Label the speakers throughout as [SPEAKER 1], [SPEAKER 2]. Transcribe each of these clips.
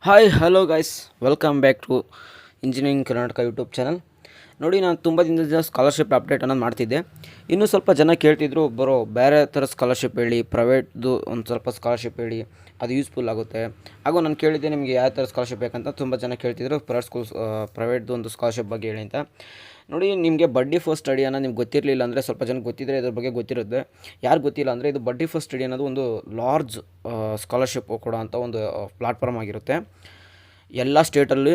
[SPEAKER 1] Hi hello guys, welcome back to engineering Karnataka YouTube channel. ನೋಡಿ, ನಾನು ತುಂಬ ದಿನದಿಂದ ಸ್ಕಾಲರ್ಶಿಪ್ ಅಪ್ಡೇಟ್ ಅನ್ನೋದು ಮಾಡ್ತಿದ್ದೆ. ಇನ್ನೂ ಸ್ವಲ್ಪ ಜನ ಕೇಳ್ತಿದ್ರು, ಬರೋ ಬೇರೆ ಥರ ಸ್ಕಾಲರ್ಶಿಪ್ ಹೇಳಿ, ಪ್ರೈವೇಟ್ದು ಒಂದು ಸ್ವಲ್ಪ ಸ್ಕಾಲರ್ಶಿಪ್ ಹೇಳಿ, ಅದು ಯೂಸ್ಫುಲ್ ಆಗುತ್ತೆ. ಹಾಗೂ ನಾನು ಕೇಳಿದ್ದೆ ನಿಮಗೆ ಯಾವ ಥರ ಸ್ಕಾಲರ್ಶಿಪ್ ಬೇಕಂತ ತುಂಬ ಜನ ಕೇಳ್ತಿದ್ರು, ಪ್ರೈವೇಟ್ದು ಒಂದು ಸ್ಕಾಲರ್ಶಿಪ್ ಬಗ್ಗೆ ಹೇಳಿ ಅಂತ. ನೋಡಿ, ನಿಮಗೆ ಬಡ್ಡಿ ಫಸ್ಟ್ ಸ್ಟಡಿ ಅನ್ನೋ ನಿಮ್ಗೆ ಗೊತ್ತಿರಲಿಲ್ಲ ಅಂದರೆ, ಸ್ವಲ್ಪ ಜನ ಗೊತ್ತಿದ್ದರೆ ಇದ್ರ ಬಗ್ಗೆ ಗೊತ್ತಿರುತ್ತೆ. ಯಾರು ಗೊತ್ತಿಲ್ಲ ಅಂದರೆ, ಇದು ಬಡ್ಡಿ ಫಸ್ಟ್ ಸ್ಟಡಿ ಅನ್ನೋದು ಒಂದು ಲಾರ್ಜ್ ಸ್ಕಾಲರ್ಶಿಪ್ ಕೊಡೋ ಅಂಥ ಒಂದು ಪ್ಲಾಟ್ಫಾರ್ಮ್ ಆಗಿರುತ್ತೆ. ಎಲ್ಲ ಸ್ಟೇಟಲ್ಲಿ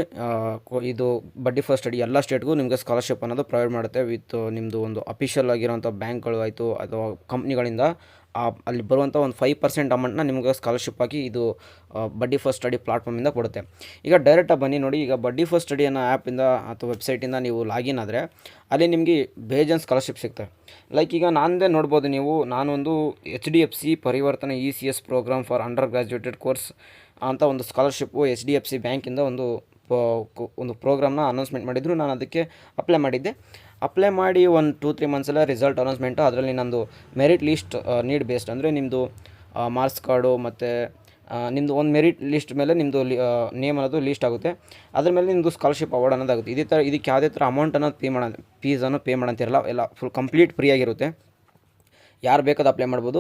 [SPEAKER 1] ಇದು ಬಡ್ಡಿ ಫಸ್ಟ್ ಸ್ಟಡಿ ಎಲ್ಲ ಸ್ಟೇಟ್ಗೂ ನಿಮಗೆ ಸ್ಕಾಲರ್ಶಿಪ್ ಅನ್ನೋದು ಪ್ರೊವೈಡ್ ಮಾಡುತ್ತೆ. ವಿತ್ ನಿಮ್ಮದು ಒಂದು ಅಫಿಷಿಯಲ್ ಆಗಿರೋಂಥ ಬ್ಯಾಂಕ್ಗಳು ಆಯಿತು ಅಥವಾ ಕಂಪ್ನಿಗಳಿಂದ ಅಲ್ಲಿ ಬರುವಂಥ ಒಂದು 5% ಅಮೌಂಟ್ನ ನಿಮಗೆ ಸ್ಕಾಲರ್ಶಿಪ್ ಆಗಿ ಇದು ಬಡ್ಡಿ ಫಸ್ಟ್ ಸ್ಟಡಿ ಪ್ಲಾಟ್ಫಾರ್ಮಿಂದ ಕೊಡುತ್ತೆ. ಈಗ ಡೈರೆಕ್ಟಾಗಿ ಬನ್ನಿ ನೋಡಿ, ಈಗ ಬಡ್ಡಿ ಫಸ್ಟ್ ಸ್ಟಡಿ ಅನ್ನೋ ಆ್ಯಪಿಂದ ಅಥವಾ ವೆಬ್ಸೈಟಿಂದ ನೀವು ಲಾಗಿನ್ ಆದರೆ ಅಲ್ಲಿ ನಿಮಗೆ ಬೇಜನ್ ಸ್ಕಾಲರ್ಶಿಪ್ ಸಿಗ್ತವೆ. ಲೈಕ್ ಈಗ ನಾನದೇ ನೋಡ್ಬೋದು ನೀವು, ನಾನೊಂದು HDFC ಪರಿವರ್ತನೆ ECS program for under graduated course ಅಂತ ಒಂದು ಸ್ಕಾಲರ್ಶಿಪ್ಪು HDFC ಬ್ಯಾಂಕಿಂದ ಒಂದು ಪ್ರೋಗ್ರಾಮ್ನ ಅನೌನ್ಸ್ಮೆಂಟ್ ಮಾಡಿದ್ರು. ನಾನು ಅದಕ್ಕೆ ಅಪ್ಲೈ ಮಾಡಿದ್ದೆ. ಅಪ್ಲೈ ಮಾಡಿ ಒಂದು 2-3 ಮಂತ್ಸೆಲ್ಲ ರಿಸಲ್ಟ್ ಅನೌನ್ಸ್ಮೆಂಟು. ಅದರಲ್ಲಿ ನಂದು ಮೆರಿಟ್ ಲಿಸ್ಟ್ ನೀಡ್ ಬೇಸ್ಡ್, ಅಂದರೆ ನಿಮ್ಮದು ಮಾರ್ಕ್ಸ್ ಕಾರ್ಡು ಮತ್ತು ನಿಮ್ಮದು ಒಂದು ಮೆರಿಟ್ ಲಿಸ್ಟ್ ಮೇಲೆ ನಿಮ್ಮದು ನೇಮ್ ಅನ್ನೋದು ಲೀಸ್ಟ್ ಆಗುತ್ತೆ. ಅದ್ರ ಮೇಲೆ ನಿಮ್ಮದು ಸ್ಕಾಲರ್ಶಿಪ್ ಅವಾರ್ಡ್ ಅನ್ನೋದಾಗುತ್ತೆ. ಇದಕ್ಕೆ ಯಾವುದೇ ಥರ ಅಮೌಂಟ್ ಅನ್ನೋದು ಫೀಸನ್ನು ಪೇ ಮಾಡೋಂತಿರಲ್ಲ. ಎಲ್ಲ ಫುಲ್ ಕಂಪ್ಲೀಟ್ ಫ್ರೀ ಆಗಿರುತ್ತೆ. ಯಾರು ಬೇಕಾದ ಅಪ್ಲೈ ಮಾಡ್ಬೋದು.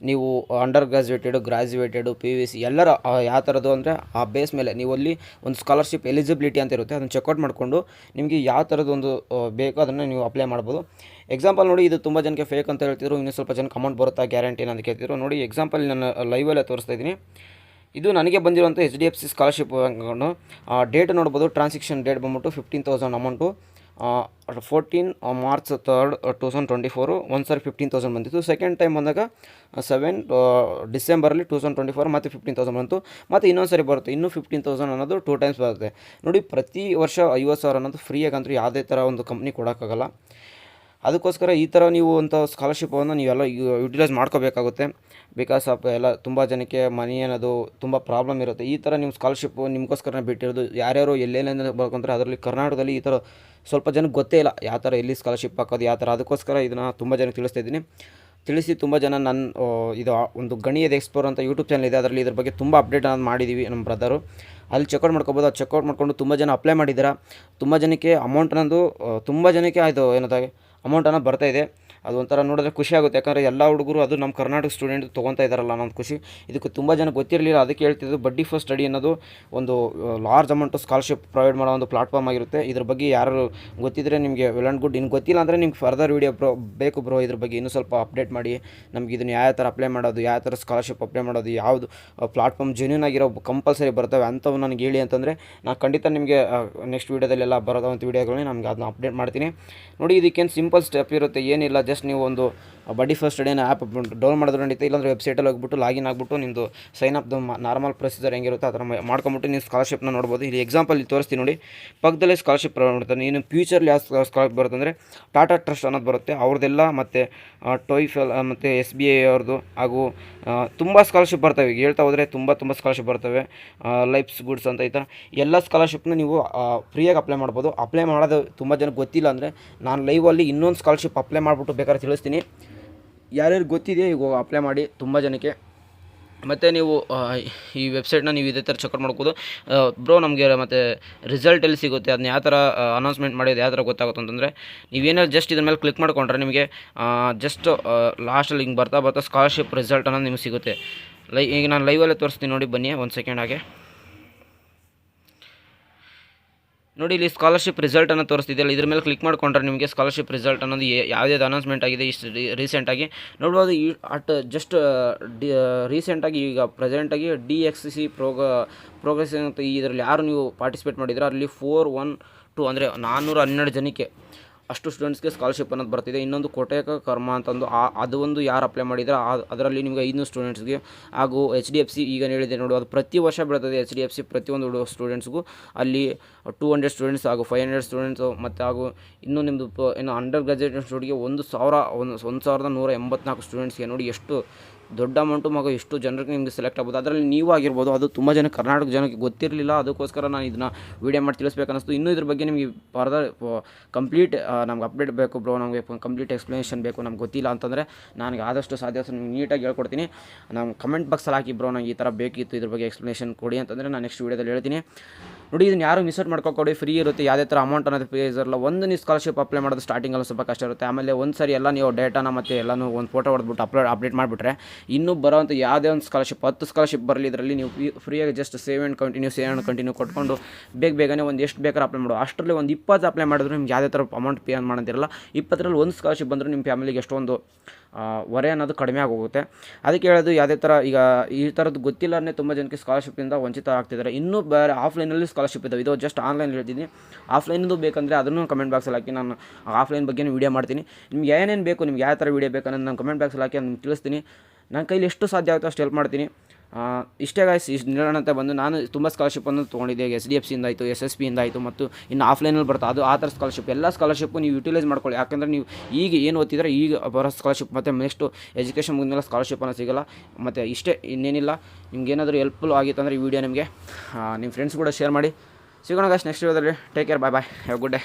[SPEAKER 1] ನೀವು ಅಂಡರ್ ಗ್ರ್ಯಾಜುಯೇಟೆಡು PUC ಎಲ್ಲರ ಯಾವ ಥರದ್ದು ಅಂದರೆ ಆ ಬೇಸ್ ಮೇಲೆ ನೀವು ಅಲ್ಲಿ ಒಂದು ಸ್ಕಾಲರ್ಶಿಪ್ ಎಲಿಜಿಬಿಲಿಟಿ ಅಂತ ಇರುತ್ತೆ, ಅದನ್ನು ಚೆಕ್ಔಟ್ ಮಾಡಿಕೊಂಡು ನಿಮಗೆ ಯಾವ ಥರದ್ದು ಒಂದು ಬೇಕೋ ಅದನ್ನು ನೀವು ಅಪ್ಲೈ ಮಾಡ್ಬೋದು. ಎಕ್ಸಾಂಪಲ್ ನೋಡಿ, ಇದು ತುಂಬ ಜನಕ್ಕೆ ಫೇಕ್ ಅಂತ ಹೇಳ್ತಿದ್ರು, ಇನ್ನೂ ಸ್ವಲ್ಪ ಜನಕ್ಕೆ ಅಮೌಂಟ್ ಬರುತ್ತಾ ಗ್ಯಾರಂಟಿ ಅಂತ ಕೇಳ್ತಿದ್ರು. ನೋಡಿ, ಎಕ್ಸಾಂಪಲ್ ನಾನು ಲೈವಲ್ಲೇ ತೋರಿಸ್ತಾ ಇದ್ದೀನಿ. ಇದು ನನಗೆ ಬಂದಿರುವಂಥ HDFC ಸ್ಕಾಲರ್ಶಿಪ್ ಅಕೌಂಟು. ಡೇಟ್ ನೋಡ್ಬೋದು, ಟ್ರಾನ್ಸಾಕ್ಷನ್ ಡೇಟ್ ಬಂದ್ಬಿಟ್ಟು 15,000 ಅಮೌಂಟು 14 March 3rd 2024 ಒಂದು ಸಾರಿ 15,000 ಬಂದಿತ್ತು. ಸೆಕೆಂಡ್ ಟೈಮ್ ಬಂದಾಗ 7 ಡಿಸೆಂಬರಲ್ಲಿ 2024 ಮತ್ತು 15,000 ಬಂತು. ಮತ್ತು ಇನ್ನೊಂದು ಸರಿ ಬರುತ್ತೆ, ಇನ್ನೂ 15,000 ಅನ್ನೋದು 2 ಟೈಮ್ಸ್ ಬರುತ್ತೆ. ನೋಡಿ, ಪ್ರತಿ ವರ್ಷ 50,000 ಅನ್ನೋದು ಫ್ರೀಯಾಗಂತೂ ಯಾವುದೇ ಥರ ಒಂದು ಕಂಪ್ನಿ ಕೊಡೋಕ್ಕಾಗಲ್ಲ. ಅದಕ್ಕೋಸ್ಕರ ಈ ಥರ ನೀವು ಅಂಥ ಸ್ಕಾಲರ್ಶಿಪ್ಪನ್ನು ನೀವೆಲ್ಲ ಯುಟಿಲೈಸ್ ಮಾಡ್ಕೋಬೇಕಾಗುತ್ತೆ. ಬಿಕಾಸ್ ಆಫ್ ಎಲ್ಲ ತುಂಬ ಜನಕ್ಕೆ ಮನಿ ಅನ್ನೋದು ತುಂಬ ಪ್ರಾಬ್ಲಮ್ ಇರುತ್ತೆ. ಈ ಥರ ನಿಮ್ಮ ಸ್ಕಾಲರ್ಶಿಪ್ಪು ನಿಮಗೋಸ್ಕರನೇ ಬಿಟ್ಟಿರೋದು. ಯಾರ್ಯಾರು ಎಲ್ಲೆಲ್ಲಿಂದ ಬರ್ಕೊಂತಾರೆ, ಅದರಲ್ಲಿ ಕರ್ನಾಟಕದಲ್ಲಿ ಈ ಥರ ಸ್ವಲ್ಪ ಜನಕ್ಕೆ ಗೊತ್ತೇ ಇಲ್ಲ ಯಾವ ಥರ ಎಲ್ಲಿ ಸ್ಕಾಲರ್ಶಿಪ್ ಹಾಕೋದು ಯಾವ ಥರ. ಅದಕ್ಕೋಸ್ಕರ ಇದನ್ನು ತುಂಬ ಜನಕ್ಕೆ ತಿಳಿಸಿ ತುಂಬ ಜನ ಇದು ಒಂದು ಗಣಿಯದ ಎಕ್ಸ್ಪ್ಲೋರ್ ಅಂತ ಯೂಟ್ಯೂಬ್ ಚಾನಲ್ ಇದೆ, ಅದರಲ್ಲಿ ಇದ್ರ ಬಗ್ಗೆ ತುಂಬ ಅಪ್ಡೇಟ್ ಅನ್ನೋದು ಮಾಡಿದ್ದೀವಿ ನಮ್ಮ ಬ್ರದರು. ಅಲ್ಲಿ ಚೆಕ್ಔಟ್ ಮಾಡ್ಕೊಬೋದು. ಅದು ಚೆಕ್ಔಟ್ ಮಾಡ್ಕೊಂಡು ತುಂಬ ಜನ ಅಪ್ಲೈ ಮಾಡಿದ್ದೀರಾ. ತುಂಬ ಜನಕ್ಕೆ ಅಮೌಂಟ್ ಅನ್ನೋದು ತುಂಬ ಜನಕ್ಕೆ ಅದು ಏನದಾಗೆ ಅಮೌಂಟ್ ಅನ್ನೋದು ಬರ್ತಾಯಿದೆ. ಅದು ಒಂಥರ ನೋಡಿದ್ರೆ ಖುಷಿ ಆಗುತ್ತೆ. ಯಾಕಂದರೆ ಎಲ್ಲ ಹುಡುಗರು ಅದು ನಮ್ಮ ಕರ್ನಾಟಕ ಸ್ಟೂಡೆಂಟ್ ತೊಗೊತಾ ಇದ್ದಾರಲ್ಲ ಅನ್ನೋದು ಖುಷಿ. ಇದಕ್ಕೆ ತುಂಬ ಜನ ಗೊತ್ತಿರಲಿಲ್ಲ, ಅದಕ್ಕೆ ಹೇಳ್ತಿದ್ದು ಬಡ್ಡಿ ಫಸ್ಟ್ ಸ್ಟಡಿ ಅನ್ನೋದು ಒಂದು ಲಾರ್ಜ್ ಅಮೌಂಟು ಸ್ಕಾಲರ್ಶಿಪ್ ಪ್ರೊವೈಡ್ ಮಾಡೋ ಒಂದು ಪ್ಲಾಟ್ಫಾರ್ಮ್ ಆಗಿರುತ್ತೆ. ಇದ್ರ ಬಗ್ಗೆ ಯಾರು ಗೊತ್ತಿದ್ದರೆ ನಿಮಗೆ ವೆಲ್ ಆ್ಯಂಡ್ ಗುಡ್. ಇನ್ನು ಗೊತ್ತಿಲ್ಲ ಅಂದರೆ ನಿಮ್ಗೆ ಫರ್ದರ್ ವೀಡಿಯೋ ಬೇಕು ಬ್ರೋ, ಇದ್ರ ಬಗ್ಗೆ ಇನ್ನೂ ಸ್ವಲ್ಪ ಅಪ್ಡೇಟ್ ಮಾಡಿ. ನಮ್ಗೆ ಇದನ್ನು ಯಾವ ಥರ ಅಪ್ಲೈ ಮಾಡೋದು, ಯಾವ ಥರ ಸ್ಕಾಲರ್ಶಿಪ್ ಅಪ್ಲೈ ಮಾಡೋದು, ಯಾವುದು ಪ್ಲಾಟ್ಫಾರ್ಮ್ ಜೆನ್ಯೂನ್ ಆಗಿರೋ ಕಂಪಲ್ಸರಿ ಬರ್ತವೆ ಅಂಥವು ನನಗೆ ಹೇಳಿ ಅಂತಂದರೆ ನಾನು ಖಂಡಿತ ನಿಮಗೆ ನೆಕ್ಸ್ಟ್ ವೀಡಿಯೋದಲ್ಲೆಲ್ಲ ಬರೋದಂಥ ವೀಡಿಯೋಗಳನ್ನ ನಮ್ಗೆ ಅದನ್ನ ಅಪ್ಡೇಟ್ ಮಾಡ್ತೀನಿ. ನೋಡಿ, ಇದಕ್ಕೇನು ಸಿಂಪಲ್ ಸ್ಟೆಪ್ ಇರುತ್ತೆ, ಏನಿಲ್ಲ. ಜಸ್ಟ್ ನೀವು ಒಂದು ಬಡ್ಡಿ ಫಸ್ಟ್ ಸ್ಟಡಿನ ಆ್ಯಪ್ ಡೌನ್ ಮಾಡಿದ್ರೆ ನಡೀತೆ. ಇಲ್ಲಾಂದರೆ ವೆಬ್ಸೈಟಲ್ಲಿ ಹೋಗ್ಬಿಟ್ಟು ಲಾಗಿನ್ ಆಗಿಬಿಟ್ಟು ನಿಮ್ಮದು ಸೈನ್ ಅಪ್ದು ನಾರ್ಮಲ್ ಪ್ರೊಸೀಜರ್ ಹೆಂಗಿರುತ್ತೆ ಆ ಥರ ಮಾಡ್ಕೊಂಬಿಟ್ಟು ನೀವು ಸ್ಕಾಲರ್ಶಿಪ್ನ ನೋಡ್ಬೋದು. ಇಲ್ಲಿ ಎಕ್ಸಾಂಪಲ್ ಇಲ್ಲಿ ತೋರಿಸ್ತೀನಿ ನೋಡಿ, ಪಕ್ಕದಲ್ಲೇ ಸ್ಕಾಲರ್ಶಿಪ್ ಪ್ರೊವೈಡ್ ಮಾಡ್ತಾರೆ. ನೀನು ಫ್ಯೂಚರ್ಲಿ ಯಾವ ಸ್ಕಾಲರ್ಶಿಪ್ ಬರುತ್ತೆ ಅಂದರೆ ಟಾಟಾ ಟ್ರಸ್ಟ್ ಅನ್ನೋದು ಬರುತ್ತೆ, ಅವ್ರದ್ದೆಲ್ಲ, ಮತ್ತು ಟೊಯ್ಫೆಲ್ ಮತ್ತು SBI ಅವ್ರದ್ದು, ಹಾಗೂ ತುಂಬ ಸ್ಕಾಲರ್ಶಿಪ್ ಬರ್ತವೆ. ಈಗ ಹೇಳ್ತಾ ಹೋದರೆ ತುಂಬ ಸ್ಕಾಲರ್ಶಿಪ್ ಬರ್ತವೆ. ಲೈಫ್ಸ್ ಗುಡ್ಸ್ ಅಂತ ಈ ಥರ ಎಲ್ಲ ಸ್ಕಾಲರ್ಶಿಪ್ನ ನೀವು ಫ್ರೀಯಾಗಿ ಅಪ್ಲೈ ಮಾಡ್ಬೋದು. ಅಪ್ಲೈ ಮಾಡೋದು ತುಂಬ ಜನಕ್ಕೆ ಗೊತ್ತಿಲ್ಲ ಅಂದರೆ ನಾನು ಲೈವಲ್ಲಿ ಇನ್ನೊಂದು ಸ್ಕಾಲರ್ಶಿಪ್ ಅಪ್ಲೈ ಮಾಡಿಬಿಟ್ಟು ಬೇಕಾದ್ರೆ ತಿಳಿಸ್ತೀನಿ. ಯಾರ್ಯಾರು ಗೊತ್ತಿದೆಯೋ ಈಗ ಅಪ್ಲೈ ಮಾಡಿ ತುಂಬ ಜನಕ್ಕೆ. ಮತ್ತು ನೀವು ಈ ವೆಬ್ಸೈಟ್ನ ನೀವು ಇದೇ ಥರ ಚೆಕ್ಔಟ್ ಮಾಡ್ಬೋದು. ಬ್ರೋ, ನಮಗೆ ಮತ್ತು ರಿಸಲ್ಟ್ ಎಲ್ಲಿ ಸಿಗುತ್ತೆ, ಅದನ್ನ ಯಾವ ಥರ ಅನೌನ್ಸ್ಮೆಂಟ್ ಮಾಡಿದ್ದು ಯಾವ ಥರ ಗೊತ್ತಾಗುತ್ತೆ ಅಂತಂದರೆ, ನೀವೇನಾದ್ರು ಜಸ್ಟ್ ಇದ್ರ ಮೇಲೆ ಕ್ಲಿಕ್ ಮಾಡ್ಕೊಂಡ್ರೆ ನಿಮಗೆ ಜಸ್ಟ್ ಲಾಸ್ಟಲ್ಲಿ ಹಿಂಗೆ ಬರ್ತಾ ಸ್ಕಾಲರ್ಶಿಪ್ ರಿಸಲ್ಟ್ ಅನ್ನೋದು ನಿಮಗೆ ಸಿಗುತ್ತೆ. ಈಗ ನಾನು ಲೈವಲ್ಲೇ ತೋರಿಸ್ತೀನಿ ನೋಡಿ, ಬನ್ನಿ ಒಂದು ಸೆಕೆಂಡ್ ಹಾಗೆ. ನೋಡಿ, ಇಲ್ಲಿ ಸ್ಕಾಲರ್ಶಿಪ್ ರಿಸಲ್ಟ್ ಅನ್ನೋ ತೋರಿಸ್ತಿದೆಯಲ್ಲ, ಇದ್ರ ಮೇಲೆ ಕ್ಲಿಕ್ ಮಾಡ್ಕೊಂಡ್ರೆ ನಿಮಗೆ ಸ್ಕಾಲರ್ಶಿಪ್ ರಿಸಲ್ಟ್ ಅನ್ನೋದು ಯಾವುದೇ ಅನೌನ್ಸ್ಮೆಂಟ್ ಆಗಿದೆ ಇಷ್ಟು ರೀಸೆಂಟಾಗಿ ನೋಡ್ಬೋದು. ಜಸ್ಟ್ ರೀಸೆಂಟಾಗಿ ಈಗ ಪ್ರೆಸೆಂಟಾಗಿ DXC ಪ್ರೋಗ್ರೆಸ್ ಅಂತ ಇದರಲ್ಲಿ ಯಾರು ನೀವು ಪಾರ್ಟಿಸಿಪೇಟ್ ಮಾಡಿದ್ರೆ ಅಲ್ಲಿ 412 ಅಂದರೆ 412 ಜನಕ್ಕೆ ಅಷ್ಟು ಸ್ಟೂಡೆಂಟ್ಸ್ಗೆ ಸ್ಕಾಲರ್ಶಿಪ್ ಅನ್ನೋದು ಬರ್ತಿದೆ. ಇನ್ನೊಂದು ಕೋಟೆಕ ಕರ್ಮ ಅಂತಂದು ಅದು ಒಂದು ಯಾರು ಅಪ್ಲೈ ಮಾಡಿದ್ರೆ ಅದರಲ್ಲಿ ನಿಮಗೆ 500 ಸ್ಟೂಡೆಂಟ್ಸ್ಗೆ, ಹಾಗೂ HDFC ಈಗ ಹೇಳಿದೆ ನೋಡಿ, ಅದು ಪ್ರತಿ ವರ್ಷ ಬೀಳ್ತದೆ. HDFC ಪ್ರತಿಯೊಂದು ಸ್ಟೂಡೆಂಟ್ಸ್ಗೂ ಅಲ್ಲಿ 200 ಸ್ಟೂಡೆಂಟ್ಸ್ ಹಾಗೂ 500 ಸ್ಟೂಡೆಂಟ್ಸು, ಮತ್ತು ಹಾಗೂ ಇನ್ನೂ ನಿಮ್ಮದು ಇನ್ನು ಅಂಡರ್ ಗ್ರ್ಯಾಜುಯೇಟ್ ಸ್ಟೂಡೆಂಟ್ಗೆ 1,184 ಸ್ಟೂಡೆಂಟ್ಸ್ಗೆ ನೋಡಿ ಎಷ್ಟು ದೊಡ್ಡ ಅಮೌಂಟು ಮಗು ಎಷ್ಟು ಜನರಿಗೆ ನಿಮಗೆ ಸೆಲೆಕ್ಟ್ ಆಗ್ಬೋದು. ಅದರಲ್ಲಿ ನೀವು ಆಗಿರ್ಬೋದು. ಅದು ತುಂಬ ಜನ ಕರ್ನಾಟಕ ಜನಕ್ಕೆ ಗೊತ್ತಿರಲಿಲ್ಲ, ಅದಕ್ಕೋಸ್ಕರ ನಾನು ಇದನ್ನು ವೀಡಿಯೋ ಮಾಡಿ ತಿಳಿಸ್ಬೇಕನ್ನಿಸ್ತು. ಇನ್ನೂ ಇದ್ರ ಬಗ್ಗೆ ನಿಮಗೆ ಫರ್ದರ್ ಕಂಪ್ಲೀಟ್ ನಮ್ಗೆ ಅಪ್ಡೇಟ್ ಬೇಕು ಬ್ರೋ, ನಮಗೆ ಕಂಪ್ಲೀಟ್ ಎಕ್ಸ್ಪ್ಲನೇಷನ್ ಬೇಕು, ನಮ್ಗೆ ಗೊತ್ತಿಲ್ಲ ಅಂತಂದರೆ ನನಗೆ ಆದಷ್ಟು ಸಾಧ್ಯ ನಿಮ್ಗೆ ನೀಟಾಗಿ ಹೇಳ್ಕೊಡ್ತೀನಿ. ನಾನು ಕಮೆಂಟ್ ಬಾಕ್ಸಲ್ಲಿ ಹಾಕಿ ಬ್ರೋ ನಂಗೆ ಈ ಥರ ಬೇಕಿತ್ತು, ಇದ್ರ ಬಗ್ಗೆ ಎಕ್ಸ್ಪ್ಲನೇಷನ್ ಕೊಡಿ ಅಂತಂದರೆ ನಾನು ನೆಕ್ಸ್ಟ್ ವೀಡಿಯೋದಲ್ಲಿ ಹೇಳ್ತೀನಿ. ನೋಡಿ, ಇದನ್ನು ಯಾರು ಮಿಸ್ಔಟ್ ಮಾಡ್ಕೊಡಿ, ಫ್ರೀ ಇರುತ್ತೆ, ಯಾವುದೇ ಥರ ಅಮೌಂಟ್ ಅನ್ನೋದು ಪೇ ಇರಲ್ಲ. ಒಂದು ನೀವು ಸ್ಕಾಲರ್ಶಿಪ್ ಅಪ್ಲೈ ಮಾಡೋದು ಸ್ಟಾರ್ಟಿಂಗಲ್ಲಿ ಸ್ವಲ್ಪ ಕಷ್ಟ ಇರುತ್ತೆ. ಆಮೇಲೆ ಒಂದು ಸರಿ ಎಲ್ಲ ನೀವು ಡೇಟಾನ ಮತ್ತು ಎಲ್ಲನೂ ಒಂದು ಫೋಟೋ ಹೊಡೆದ್ಬಿಟ್ಟು ಅಪ್ಡೇಟ್ ಮಾಡಿಬಿಟ್ರೆ ಇನ್ನೂ ಬರೋವಂಥ ಯಾವುದೇ ಒಂದು ಸ್ಕಾಲರ್ಶಿಪ್ 10 ಸ್ಕಾಲರ್ಶಿಪ್ ಬರಲಿ, ಇದರಲ್ಲಿ ನೀವು ಫ್ರೀಯಾಗಿ ಜಸ್ಟ್ ಸೇವ್ ಆ್ಯಂಡ್ ಕಂಟಿನ್ಯೂ ಕೊಟ್ಕೊಂಡು ಬೇಗನೆ ಒಂದು ಎಷ್ಟು ಬೇಕಾದ್ರೆ ಅಪ್ಲೈ ಮಾಡೋದು. ಅಷ್ಟರಲ್ಲಿ ಒಂದು 20 ಅಪ್ಲೈ ಮಾಡಿದ್ರು ನಿಮ್ಗೆ ಯಾವುದೇ ಥರ ಅಮೌಂಟ್ ಪೇ ಮಾಡೋದಿರಲ್ಲ. 20ರಲ್ಲಿ ಒಂದು ಸ್ಕಾಲರ್ಶಿಪ್ ಬಂದರೂ ನಿಮ್ಮ ಫ್ಯಾಮಿಲಿಗೆ ಎಷ್ಟೊಂದು ಹೊರೆ ಅನ್ನೋದು ಕಡಿಮೆ ಆಗೋಗುತ್ತೆ. ಅದಕ್ಕೆ ಹೇಳೋದು, ಯಾವುದೇ ಥರ ಈಗ ಈ ಥರದ್ದು ಗೊತ್ತಿಲ್ಲನೇ ತುಂಬ ಜನಕ್ಕೆ ಸ್ಕಾಲರ್ಶಿಪ್ಪಿಂದ ವಂಚಿತ ಆಗ್ತಿದ್ದಾರೆ. ಇನ್ನೂ ಬೇರೆ ಆಫ್ಲೈನಲ್ಲಿ ಸ್ಕಾಲರ್ಶಿಪ್ ಇದ್ದಾವೆ, ಇದು ಜಸ್ಟ್ ಆನ್ಲೈನ್ ಹೇಳ್ತಿದ್ದೀನಿ. ಆಫ್ಲೈನದು ಬೇಕಂದರೆ ಅದನ್ನು ಕಮೆಂಟ್ ಬಾಕ್ಸಲ್ಲಿ ಹಾಕಿ, ನಾನು ಆಫ್ಲೈನ್ ಬಗ್ಗೆ ವೀಡಿಯೋ ಮಾಡ್ತೀನಿ. ನಿಮ್ಗೆ ಏನೇನು ಬೇಕು, ನಿಮ್ಗೆ ಯಾವ ಥರ ವೀಡಿಯೋ ಬೇಕು ಅನ್ನೋದು ನಾನು ಕಮೆಂಟ್ ಬಾಕ್ಸಲ್ಲಿ ಹಾಕಿ ನಿಮ್ಗೆ ತಿಳಿಸ್ತೀನಿ. ನನ್ನ ಕೈಲಿ ಎಷ್ಟು ಸಾಧ್ಯ ಆಗುತ್ತೋ ಅಷ್ಟು ಹೆಲ್ಪ್ ಮಾಡ್ತೀನಿ. ಇಷ್ಟೇ ಗಾಯ್ಸ್, ಇಷ್ಟು ನಿಲ್ಲೋಣ ಅಂತ ಬಂದು ನಾನು ತುಂಬ ಸ್ಕಾಲರ್ಶಿಪ್ಪನ್ನು ತೊಗೊಂಡಿದ್ದೆ. SDFC ಆಯಿತು, SSB ಆಯಿತು, ಮತ್ತು ಇನ್ನು ಆಫ್ಲೈನಲ್ಲಿ ಬರ್ತಾ ಅದು ಆ ಥರ ಸ್ಕಾಲರ್ಶಿಪ್, ಎಲ್ಲ ಸ್ಕಾಲರ್ಶಿಪ್ಪು ನೀವು ಯುಟಿಲೈಸ್ ಮಾಡ್ಕೊಳ್ಳಿ. ಯಾಕಂದರೆ ನೀವು ಈಗ ಏನು ಓದ್ತಿದ್ರೆ ಈಗ ಬರೋ ಸ್ಕಾಲರ್ಶಿಪ್ ಮತ್ತು ನೆಕ್ಸ್ಟು ಎಜುಕೇಷನ್ ಮುಗಿದ್ಮೇಲೆ ಸ್ಕಾಲರ್ಶಿಪ್ಪನ್ನು ಸಿಗೋಲ್ಲ. ಮತ್ತು ಇಷ್ಟೇ, ಇನ್ನೇನಿಲ್ಲ. ನಿಮ್ಗೆ ಏನಾದರೂ ಹೆಲ್ಪ್ಫುಲ್ ಆಗಿತ್ತು ಅಂದರೆ ಈ ವಿಡಿಯೋ ನಿಮಗೆ ನಿಮ್ಮ ಫ್ರೆಂಡ್ಸ್ ಕೂಡ ಶೇರ್ ಮಾಡಿ. ಸಿಗೋಣ ಗಾಯ್ಸ್ ನೆಕ್ಸ್ಟ್ ವಿಡಿಯೋದಲ್ಲಿ. Take care, bye, have good day.